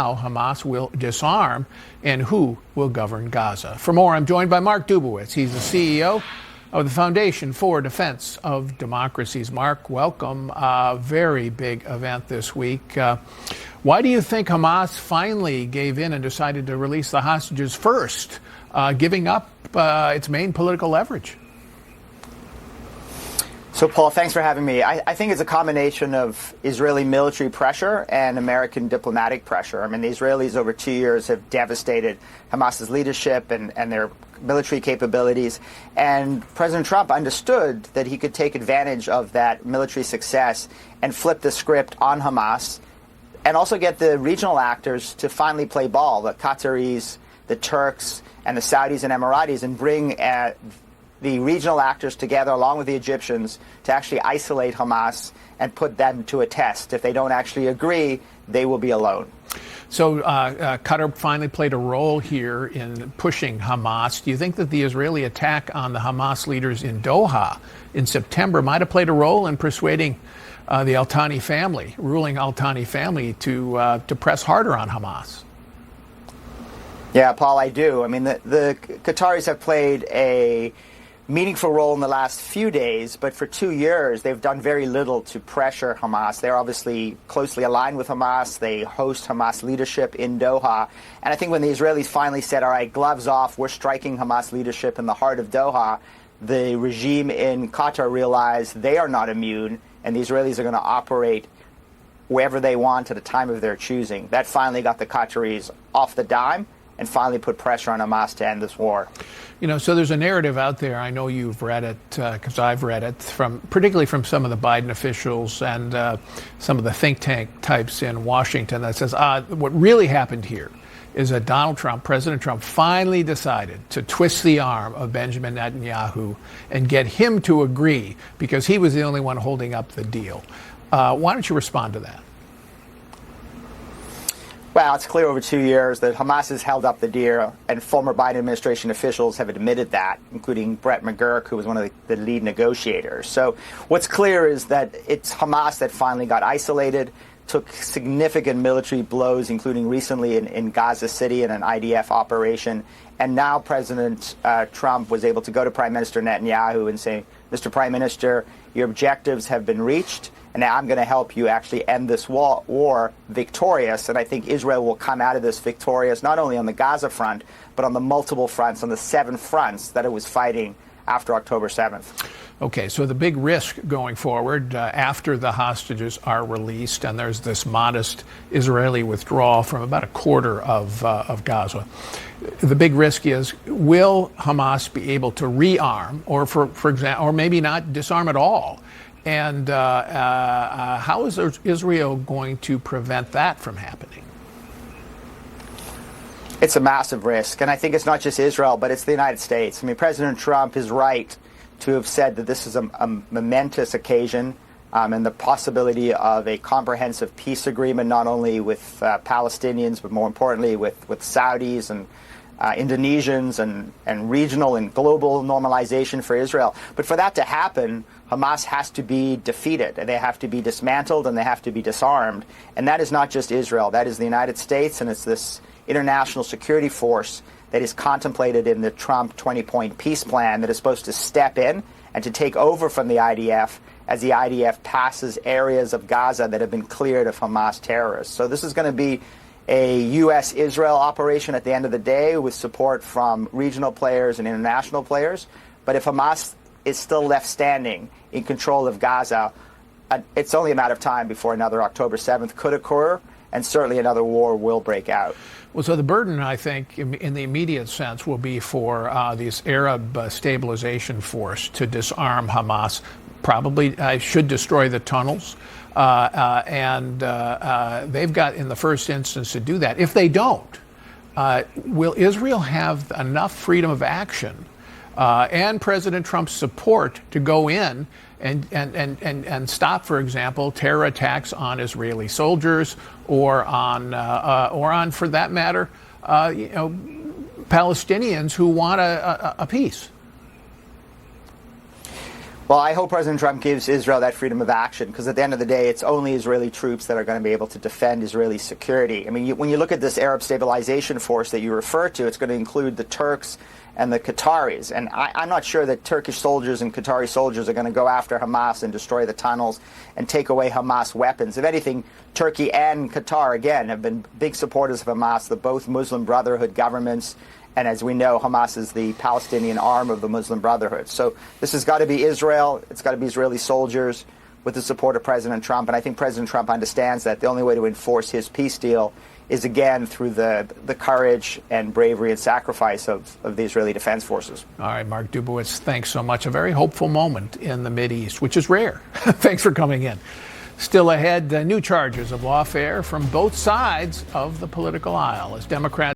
how Hamas will disarm and who will govern Gaza. For more, I'm joined by Mark Dubowitz. He's the CEO of the Foundation for Defense of Democracies. Mark, welcome. Very big event this week. Why do you think Hamas finally gave in and decided to release the hostages first, giving up its main political leverage? So, Paul, thanks for having me. I think it's a combination of Israeli military pressure and American diplomatic pressure. I mean, the Israelis over 2 years have devastated Hamas's leadership and their military capabilities. And President Trump understood that he could take advantage of that military success and flip the script on Hamas and also get the regional actors to finally play ball, the Qataris, the Turks, and the Saudis and Emiratis, and bring the regional actors together along with the Egyptians to actually isolate Hamas and put them to a test. If they don't actually agree, they will be alone. So Qatar finally played a role here in pushing Hamas. Do you think that the Israeli attack on the Hamas leaders in Doha in September might have played a role in persuading the Al-Thani family, ruling Al-Thani family, to press harder on Hamas? Yeah, Paul, I do. I mean, the Qataris have played a meaningful role in the last few days, but for 2 years they've done very little to pressure Hamas. They're obviously closely aligned with Hamas. They host Hamas leadership in Doha. And I think when the Israelis finally said, all right, gloves off, we're striking Hamas leadership in the heart of Doha, the regime in Qatar realized they are not immune, and the Israelis are going to operate wherever they want at a time of their choosing. That finally got the Qataris off the dime and finally put pressure on Hamas to end this war. You know, so there's a narrative out there, I know you've read it, because I've read it, particularly from some of the Biden officials and some of the think tank types in Washington, that says what really happened here is that President Trump, finally decided to twist the arm of Benjamin Netanyahu and get him to agree, because he was the only one holding up the deal. Why don't you respond to that? Well, it's clear over 2 years that Hamas has held up the deal, and former Biden administration officials have admitted that, including Brett McGurk, who was one of the lead negotiators. So what's clear is that it's Hamas that finally got isolated, took significant military blows, including recently in Gaza City in an IDF operation. And now President Trump was able to go to Prime Minister Netanyahu and say, Mr. Prime Minister, your objectives have been reached, and now I'm going to help you actually end this war victorious. And I think Israel will come out of this victorious, not only on the Gaza front, but on the multiple fronts, on the 7 fronts that it was fighting after October 7th. Okay, so the big risk going forward after the hostages are released, and there's this modest Israeli withdrawal from about a quarter of Gaza, the big risk is, will Hamas be able to rearm, or for example, or maybe not disarm at all? And how is Israel going to prevent that from happening? It's a massive risk, and I think it's not just Israel, but it's the United States. I mean, President Trump is right to have said that this is a momentous occasion, and the possibility of a comprehensive peace agreement, not only with Palestinians, but more importantly with Saudis and Indonesians and regional and global normalization for Israel. But for that to happen, Hamas has to be defeated, and they have to be dismantled, and they have to be disarmed. And that is not just Israel. That is the United States, and it's this international security force that is contemplated in the Trump 20-point peace plan that is supposed to step in and to take over from the IDF as the IDF passes areas of Gaza that have been cleared of Hamas terrorists. So this is going to be a U.S.-Israel operation at the end of the day, with support from regional players and international players. But if Hamas is still left standing in control of Gaza, it's only a matter of time before another October 7th could occur, and certainly another war will break out. Well, so the burden, I think, in the immediate sense, will be for this Arab stabilization force to disarm Hamas. Probably should destroy the tunnels. And they've got, in the first instance, to do that. If they don't, will Israel have enough freedom of action and President Trump's support to go in and stop, for example, terror attacks on Israeli soldiers or on, for that matter, Palestinians who want a peace? Well, I hope President Trump gives Israel that freedom of action, because at the end of the day, it's only Israeli troops that are going to be able to defend Israeli security. I mean, when you look at this Arab stabilization force that you refer to, it's going to include the Turks and the Qataris. And I'm not sure that Turkish soldiers and Qatari soldiers are going to go after Hamas and destroy the tunnels and take away Hamas weapons. If anything, Turkey and Qatar, again, have been big supporters of Hamas, the both Muslim Brotherhood governments. And as we know, Hamas is the Palestinian arm of the Muslim Brotherhood. So this has got to be Israel. It's got to be Israeli soldiers with the support of President Trump. And I think President Trump understands that the only way to enforce his peace deal is, again, through the courage and bravery and sacrifice of the Israeli Defense Forces. All right, Mark Dubowitz, thanks so much. A very hopeful moment in the Mideast, which is rare. Thanks for coming in. Still ahead, new charges of lawfare from both sides of the political aisle as Democrats